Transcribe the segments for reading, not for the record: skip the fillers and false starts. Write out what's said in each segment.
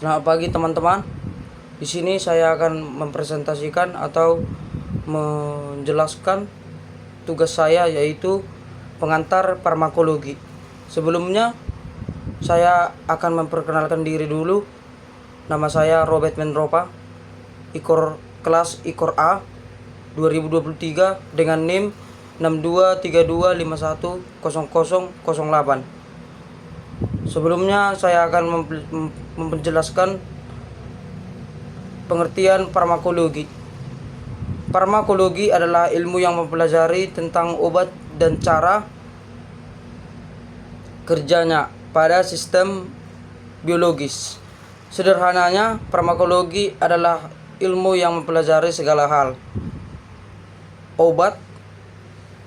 Selamat pagi teman-teman. Di sini saya akan mempresentasikan atau menjelaskan tugas saya, yaitu pengantar farmakologi. Sebelumnya saya akan memperkenalkan diri dulu. Nama saya Robert Menropa, kelas IKOR A 2023 dengan NIM 6232510008. Sebelumnya saya akan menjelaskan pengertian farmakologi. Farmakologi adalah ilmu yang mempelajari tentang obat dan cara kerjanya pada sistem biologis. Sederhananya, farmakologi adalah ilmu yang mempelajari segala hal obat,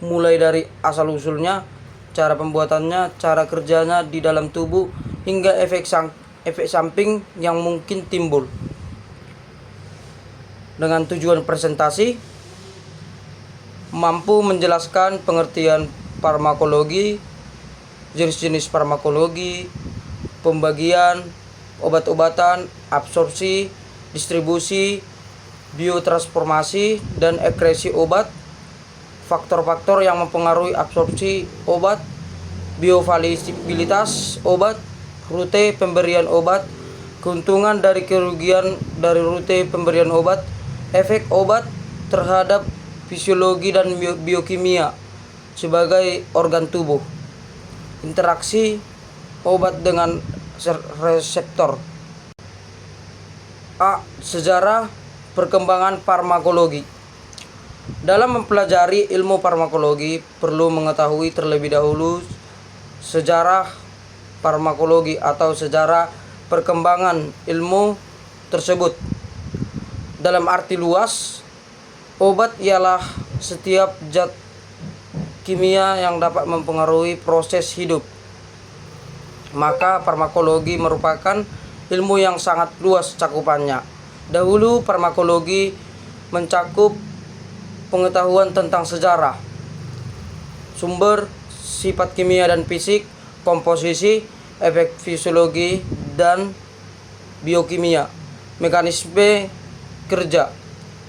mulai dari asal-usulnya, cara pembuatannya, cara kerjanya di dalam tubuh, hingga efek samping yang mungkin timbul. Dengan tujuan presentasi, mampu menjelaskan pengertian farmakologi, jenis-jenis farmakologi, pembagian obat-obatan, absorpsi, distribusi, biotransformasi, dan ekresi obat, faktor-faktor yang mempengaruhi absorpsi obat, bioavailabilitas obat, rute pemberian obat, keuntungan dari kerugian dari rute pemberian obat, efek obat terhadap fisiologi dan biokimia sebagai organ tubuh, interaksi obat dengan reseptor. A. Sejarah perkembangan farmakologi. Dalam mempelajari ilmu farmakologi, perlu mengetahui terlebih dahulu sejarah farmakologi atau sejarah perkembangan ilmu tersebut. Dalam arti luas, obat ialah setiap zat kimia yang dapat mempengaruhi proses hidup. Maka farmakologi merupakan ilmu yang sangat luas cakupannya. Dahulu farmakologi mencakup pengetahuan tentang sejarah, sumber, sifat kimia dan fisik, komposisi, efek fisiologi dan biokimia, mekanisme kerja,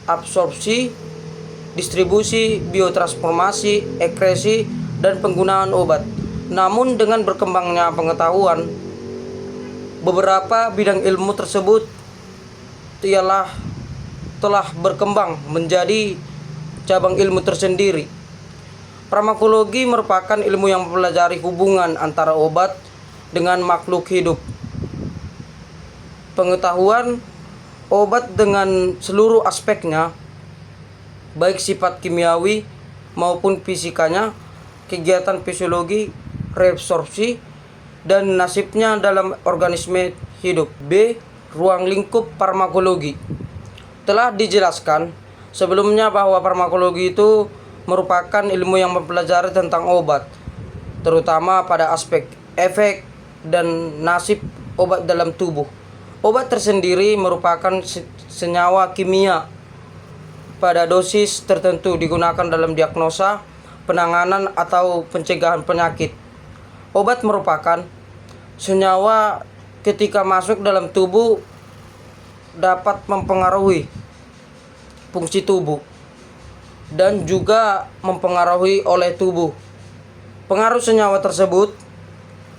absorpsi, distribusi, biotransformasi, ekresi, dan penggunaan obat. Namun dengan berkembangnya pengetahuan, beberapa bidang ilmu tersebut telah berkembang menjadi cabang ilmu tersendiri. Farmakologi merupakan ilmu yang mempelajari hubungan antara obat dengan makhluk hidup. Pengetahuan obat dengan seluruh aspeknya, baik sifat kimiawi maupun fisikanya, kegiatan fisiologi, reabsorpsi, dan nasibnya dalam organisme hidup. B. Ruang lingkup farmakologi. Telah dijelaskan sebelumnya bahwa farmakologi itu merupakan ilmu yang mempelajari tentang obat, terutama pada aspek efek dan nasib obat dalam tubuh. Obat tersendiri merupakan senyawa kimia pada dosis tertentu digunakan dalam diagnosa, penanganan, atau pencegahan penyakit. Obat merupakan senyawa ketika masuk dalam tubuh dapat mempengaruhi fungsi tubuh dan juga mempengaruhi oleh tubuh. Pengaruh senyawa tersebut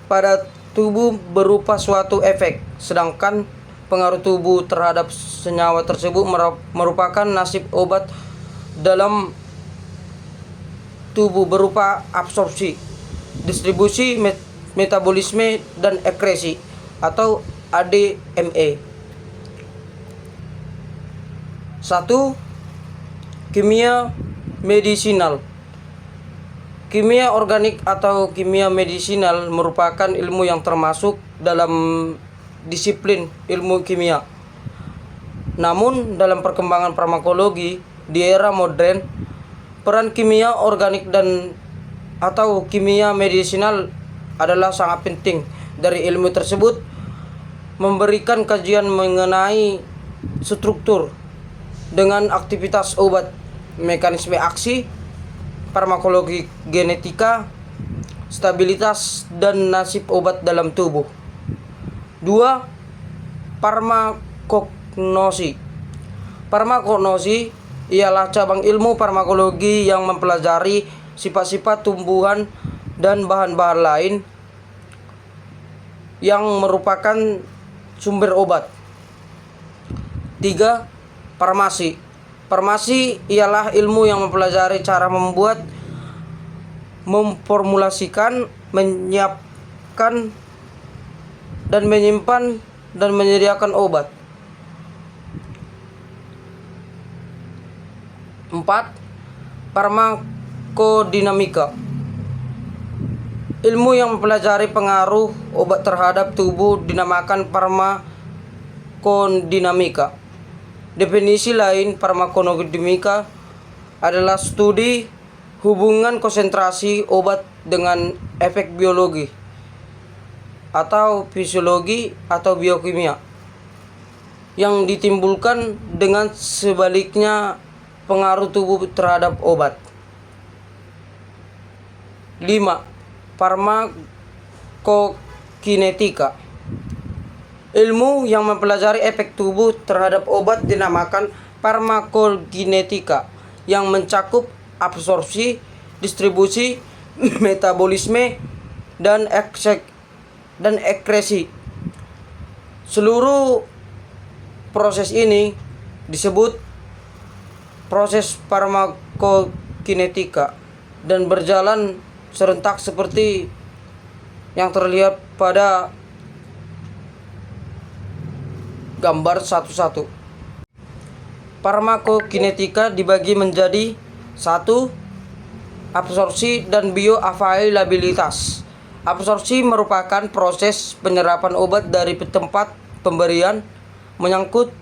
pada tubuh berupa suatu efek, sedangkan pengaruh tubuh terhadap senyawa tersebut merupakan nasib obat dalam tubuh berupa absorpsi, distribusi, metabolisme, dan ekresi atau ADME. 1. Kimia medisinal. Kimia organik atau kimia medisinal merupakan ilmu yang termasuk dalam disiplin ilmu kimia. Namun dalam perkembangan farmakologi di era modern, peran kimia organik dan atau kimia medisinal adalah sangat penting. Dari ilmu tersebut memberikan kajian mengenai struktur dengan aktivitas obat, mekanisme aksi, farmakologi genetika, stabilitas, dan nasib obat dalam tubuh. 2. Farmakognosi. Farmakognosi ialah cabang ilmu farmakologi yang mempelajari sifat-sifat tumbuhan dan bahan-bahan lain yang merupakan sumber obat. 3. Farmasi. Farmasi ialah ilmu yang mempelajari cara membuat, memformulasikan, menyiapkan, dan menyimpan dan menyediakan obat. 4. Farmakodinamika. Ilmu yang mempelajari pengaruh obat terhadap tubuh dinamakan farmakodinamika. Definisi lain farmakodinamika adalah studi hubungan konsentrasi obat dengan efek biologi atau fisiologi atau biokimia yang ditimbulkan dengan sebaliknya pengaruh tubuh terhadap obat. 5. Farmakokinetika. Ilmu yang mempelajari efek tubuh terhadap obat dinamakan farmakokinetika yang mencakup absorpsi, distribusi, metabolisme, dan ekskresi. Seluruh proses ini disebut proses farmakokinetika dan berjalan serentak seperti yang terlihat pada gambar 1.1. Farmakokinetika dibagi menjadi 1. Absorpsi dan bioavailabilitas. Absorpsi merupakan proses penyerapan obat dari tempat pemberian, menyangkut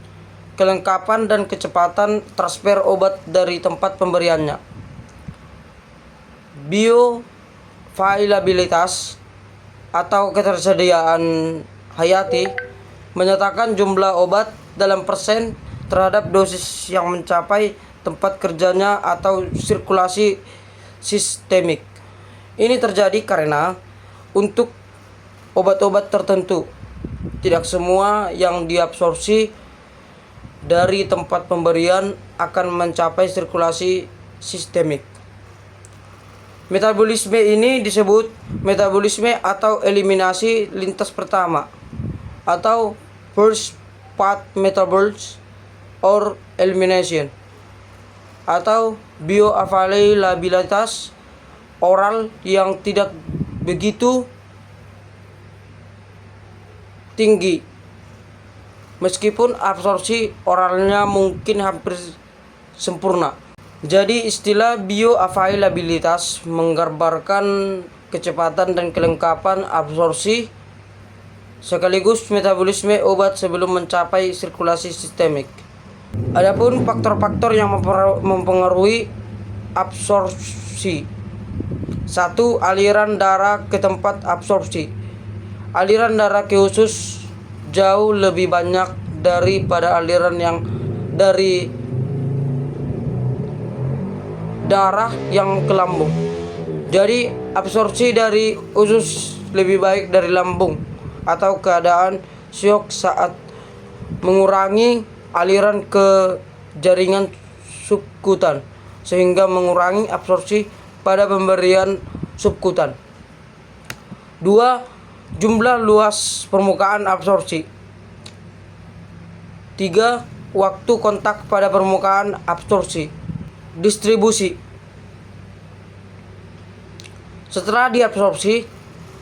kelengkapan dan kecepatan transfer obat dari tempat pemberiannya. Bioavailabilitas atau ketersediaan hayati menyatakan jumlah obat dalam persen terhadap dosis yang mencapai tempat kerjanya atau sirkulasi sistemik. Ini terjadi karena untuk obat-obat tertentu, tidak semua yang diabsorpsi dari tempat pemberian akan mencapai sirkulasi sistemik. Metabolisme ini disebut metabolisme atau eliminasi lintas pertama atau first path metabolism or elimination, atau bioavailabilitas oral yang tidak begitu tinggi meskipun absorpsi oralnya mungkin hampir sempurna. Jadi istilah bioavailabilitas menggambarkan kecepatan dan kelengkapan absorpsi sekaligus metabolisme obat sebelum mencapai sirkulasi sistemik. Adapun faktor-faktor yang mempengaruhi absorpsi. 1. Aliran darah ke tempat absorpsi. Aliran darah ke usus jauh lebih banyak daripada aliran yang dari darah yang ke lambung. Jadi absorpsi dari usus lebih baik dari lambung, atau keadaan syok saat mengurangi aliran ke jaringan subkutan sehingga mengurangi absorpsi pada pemberian subkutan. 2. Jumlah luas permukaan absorpsi. 3. Waktu kontak pada permukaan absorpsi. Distribusi. Setelah diabsorpsi,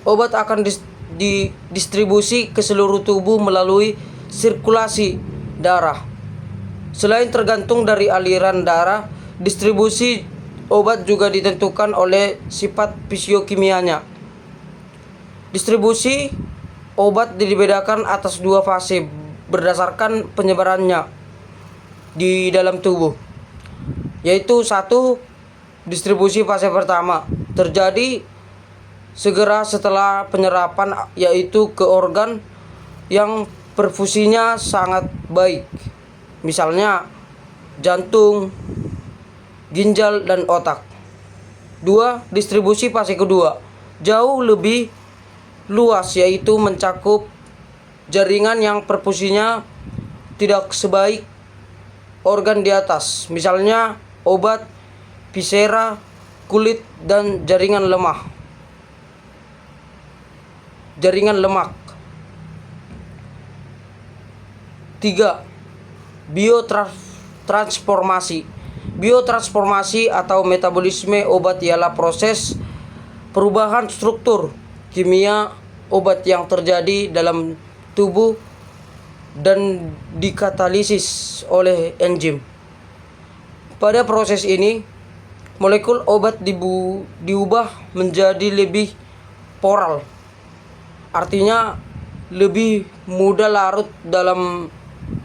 obat akan didistribusi ke seluruh tubuh melalui sirkulasi darah. Selain tergantung dari aliran darah, distribusi obat juga ditentukan oleh sifat fisiokimianya. Distribusi obat dibedakan atas 2 fase berdasarkan penyebarannya di dalam tubuh, yaitu 1. Distribusi fase pertama terjadi segera setelah penyerapan, yaitu ke organ yang perfusinya sangat baik, misalnya jantung, ginjal, dan otak. 2. Distribusi fase kedua jauh lebih luas, yaitu mencakup jaringan yang perfusinya tidak sebaik organ di atas, misalnya obat, viscera, kulit, dan jaringan lemak. Jaringan lemak. 3. Biotransformasi. Biotransformasi atau metabolisme obat ialah proses perubahan struktur kimia obat yang terjadi dalam tubuh dan dikatalisis oleh enzim. Pada proses ini, molekul obat diubah menjadi lebih poral, artinya lebih mudah larut dalam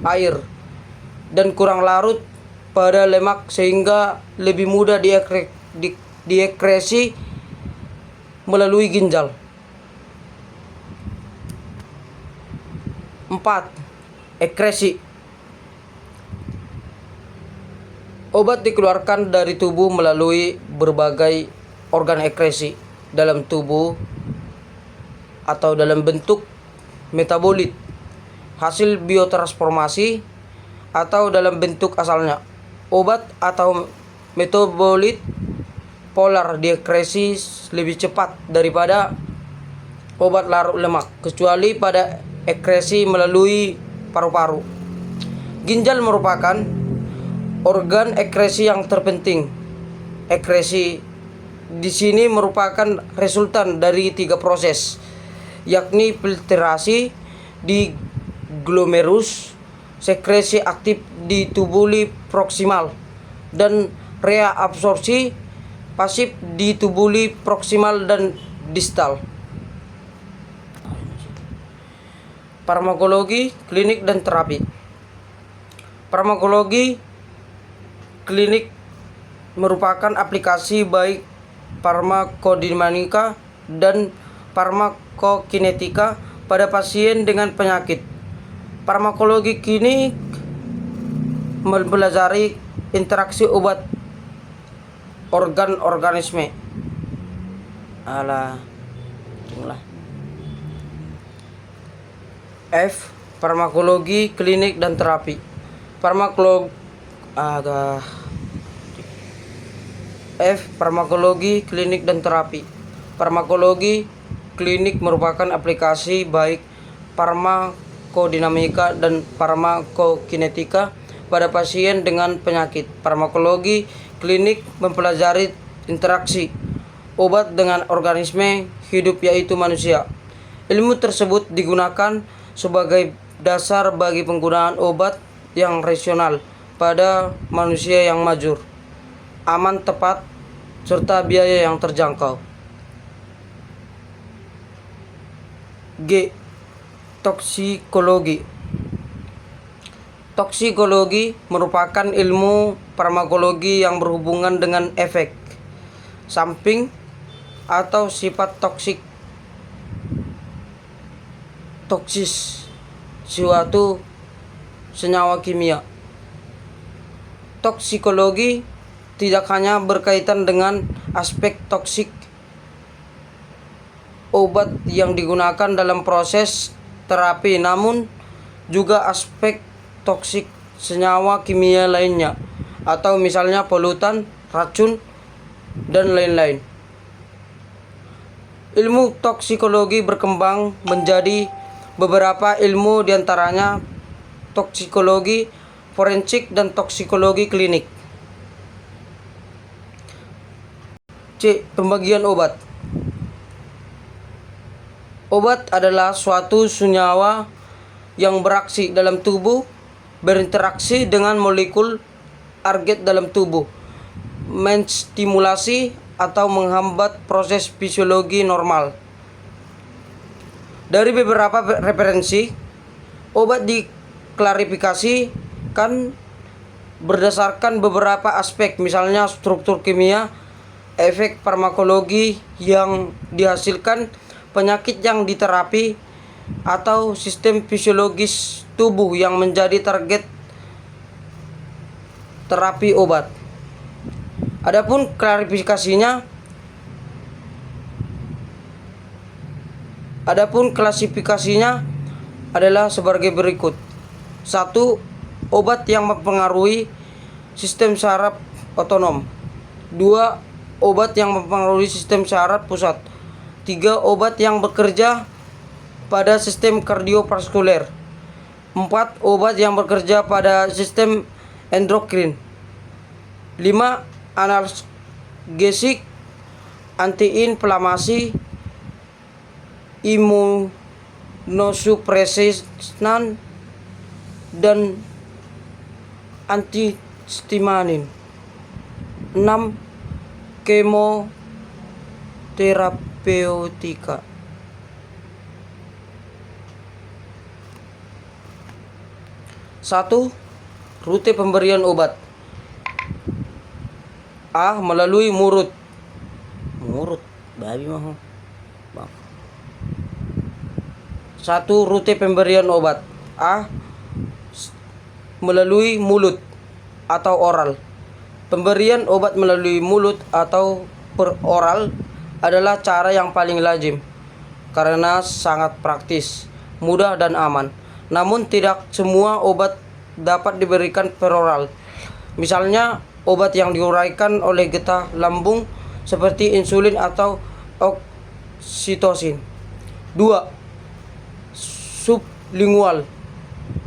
air dan kurang larut pada lemak sehingga lebih mudah diekskresi melalui ginjal. 4. Ekskresi. Obat dikeluarkan dari tubuh melalui berbagai organ ekskresi dalam tubuh atau dalam bentuk metabolit, hasil biotransformasi, atau dalam bentuk asalnya. Obat atau metabolit polar diekskresi lebih cepat daripada obat larut lemak, kecuali pada ekskresi melalui paru-paru. Ginjal merupakan organ ekskresi yang terpenting. Ekskresi di sini merupakan resultan dari 3 proses, yakni filtrasi di glomerulus, sekresi aktif di tubuli proksimal, dan reabsorpsi pasif di tubuli proksimal dan distal. Farmakologi, klinik, dan terapi. Farmakologi klinik merupakan aplikasi baik farmakodinamika dan farmakokinetika pada pasien dengan penyakit. Farmakologi klinik mempelajari interaksi obat organ organisme. F. Farmakologi klinik dan terapi. Farmakologi klinik dan terapi. Farmakologi klinik merupakan aplikasi baik farmakodinamika dan farmakokinetika pada pasien dengan penyakit. Farmakologi klinik mempelajari interaksi obat dengan organisme hidup yaitu manusia. Ilmu tersebut digunakan sebagai dasar bagi penggunaan obat yang rasional pada manusia yang majur, aman, tepat, serta biaya yang terjangkau. G. Toksikologi. Toksikologi merupakan ilmu farmakologi yang berhubungan dengan efek samping atau sifat toksis suatu senyawa kimia. Toksikologi tidak hanya berkaitan dengan aspek toksik obat yang digunakan dalam proses terapi, namun juga aspek toksik senyawa kimia lainnya, atau misalnya polutan, racun, dan lain-lain. Ilmu toksikologi berkembang menjadi beberapa ilmu, diantaranya toksikologi forensik dan toksikologi klinik. C. Pembagian obat. Obat adalah suatu senyawa yang beraksi dalam tubuh, berinteraksi dengan molekul target dalam tubuh, menstimulasi atau menghambat proses fisiologi normal. Dari beberapa referensi, obat diklarifikasikan berdasarkan beberapa aspek, misalnya struktur kimia, efek farmakologi yang dihasilkan, penyakit yang diterapi, atau sistem fisiologis tubuh yang menjadi target terapi obat. Adapun klasifikasinya adalah sebagai berikut. 1. Obat yang mempengaruhi sistem saraf otonom. 2. Obat yang mempengaruhi sistem saraf pusat. 3. Obat yang bekerja pada sistem kardiovaskuler. 4. Obat yang bekerja pada sistem endokrin. 5. Analgesik, antiinflamasi, imunosupresan, dan antihistamin. 6. Kemoterapeutika. 1. Rute pemberian obat. A. Melalui mulut. Babi mah. 1. Rute pemberian obat. A. Melalui mulut atau oral. Pemberian obat melalui mulut atau peroral adalah cara yang paling lazim karena sangat praktis, mudah dan aman. Namun tidak semua obat dapat diberikan peroral. Misalnya obat yang diuraikan oleh getah lambung seperti insulin atau oksitosin. 2. Sublingual.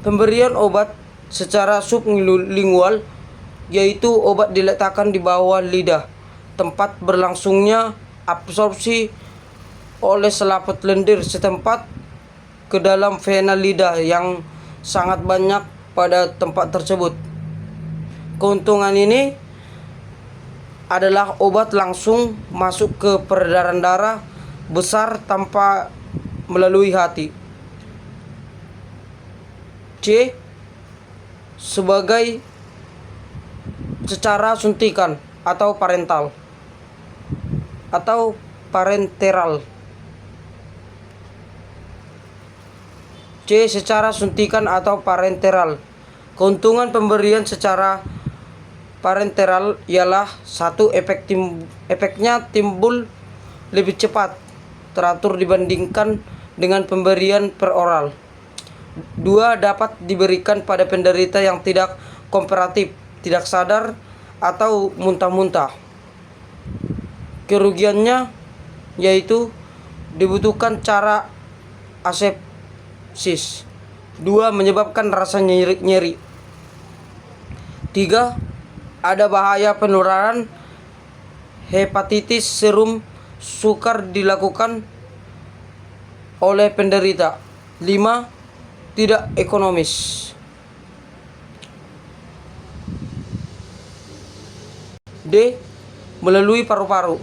Pemberian obat secara sublingual yaitu obat diletakkan di bawah lidah, tempat berlangsungnya absorpsi oleh selaput lendir setempat ke dalam vena lidah yang sangat banyak pada tempat tersebut. Keuntungan ini adalah obat langsung masuk ke peredaran darah besar tanpa melalui hati. C. Sebagai secara suntikan atau parenteral. C. Secara suntikan atau parenteral. Keuntungan pemberian secara parenteral ialah 1. Efeknya timbul lebih cepat, teratur dibandingkan dengan pemberian peroral. 2. Dapat diberikan pada penderita yang tidak kooperatif, tidak sadar, atau muntah-muntah. Kerugiannya yaitu dibutuhkan cara asepsis. 2. Menyebabkan rasa nyeri. 3. Ada bahaya penularan hepatitis serum sukar dilakukan oleh penderita. 5. Tidak ekonomis. D. Melalui paru-paru.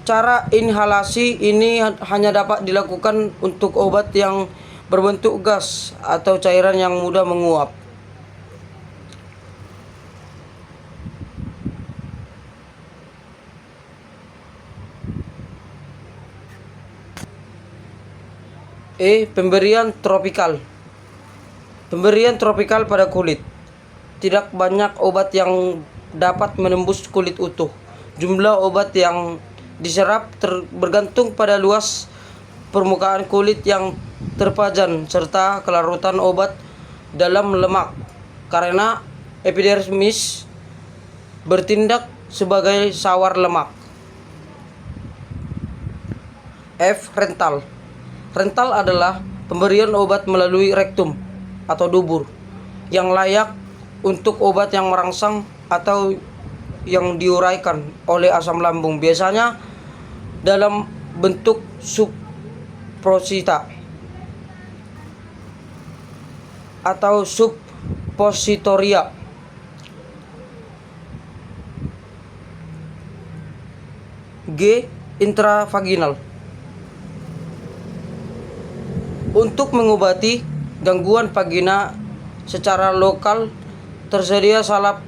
Cara inhalasi ini hanya dapat dilakukan untuk obat yang berbentuk gas atau cairan yang mudah menguap. E. Pemberian tropikal. Pemberian tropikal pada kulit. Tidak banyak obat yang dapat menembus kulit utuh. Jumlah obat yang diserap bergantung pada luas permukaan kulit yang terpajan serta kelarutan obat dalam lemak, karena epidermis bertindak sebagai sawar lemak. F. Rental. Rental adalah pemberian obat melalui rektum atau dubur yang layak untuk obat yang merangsang atau yang diuraikan oleh asam lambung, biasanya dalam bentuk subposita atau subpositoria. G. Intravaginal. Untuk mengobati gangguan vagina secara lokal, tersedia salep,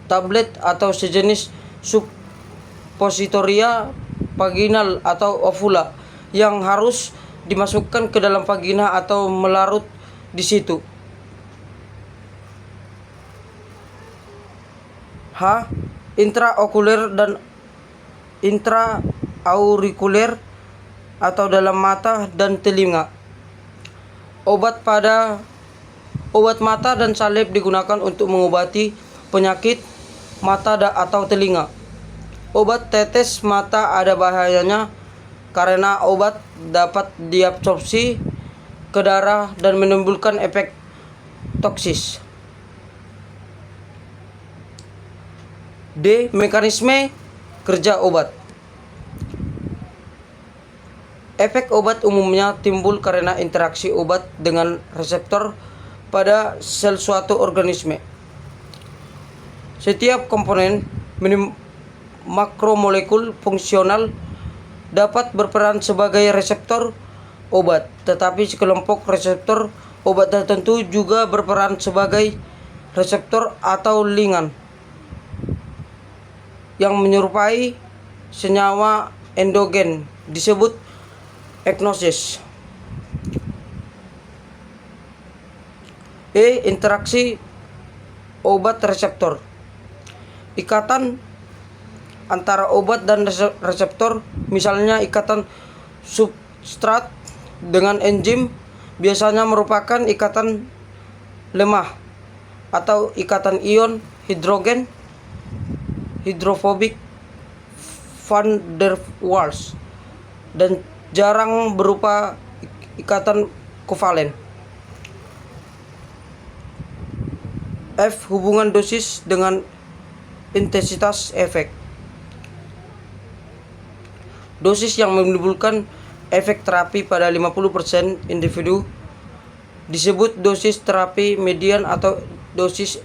tablet atau sejenis suppositoria vaginal atau ovula yang harus dimasukkan ke dalam vagina atau melarut di situ. H. Intraokuler dan intraaurikuler. atau dalam mata dan telinga. Obat mata dan salep digunakan untuk mengobati penyakit mata atau telinga. Obat tetes mata ada bahayanya karena obat dapat diabsorpsi ke darah dan menimbulkan efek toksis. D. Mekanisme kerja obat. Efek obat umumnya timbul karena interaksi obat dengan reseptor pada sel suatu organisme. Setiap komponen makromolekul fungsional dapat berperan sebagai reseptor obat, tetapi sekelompok reseptor obat tertentu juga berperan sebagai reseptor atau ligand yang menyerupai senyawa endogen disebut eknosis. E. Interaksi obat reseptor. Ikatan antara obat dan reseptor, misalnya ikatan substrat dengan enzim, biasanya merupakan ikatan lemah atau ikatan ion hidrogen hidrofobik van der Waals dan jarang berupa ikatan kovalen. F. Hubungan dosis dengan intensitas efek. Dosis yang menimbulkan efek terapi pada 50% individu disebut dosis terapi median atau dosis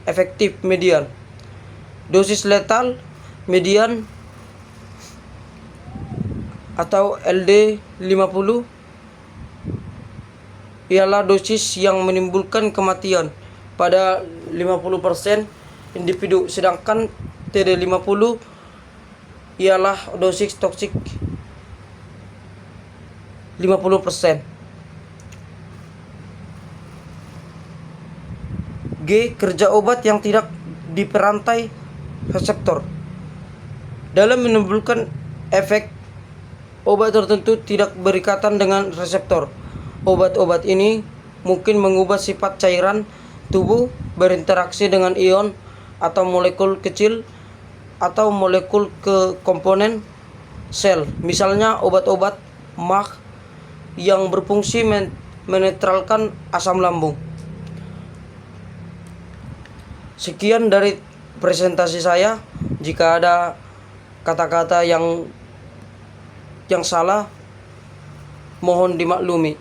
efektif median. Dosis letal median atau LD 50 ialah dosis yang menimbulkan kematian pada 50% individu, sedangkan TD 50 ialah dosis toksik 50%. G. Kerja obat yang tidak diperantai reseptor. Dalam menimbulkan efek, obat tertentu tidak berikatan dengan reseptor. Obat-obat ini mungkin mengubah sifat cairan tubuh, berinteraksi dengan ion atau molekul kecil atau molekul ke komponen sel, misalnya obat-obat MAH yang berfungsi menetralkan asam lambung. Sekian dari presentasi saya. Jika ada kata-kata yang salah, mohon dimaklumi.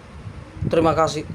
Terima kasih.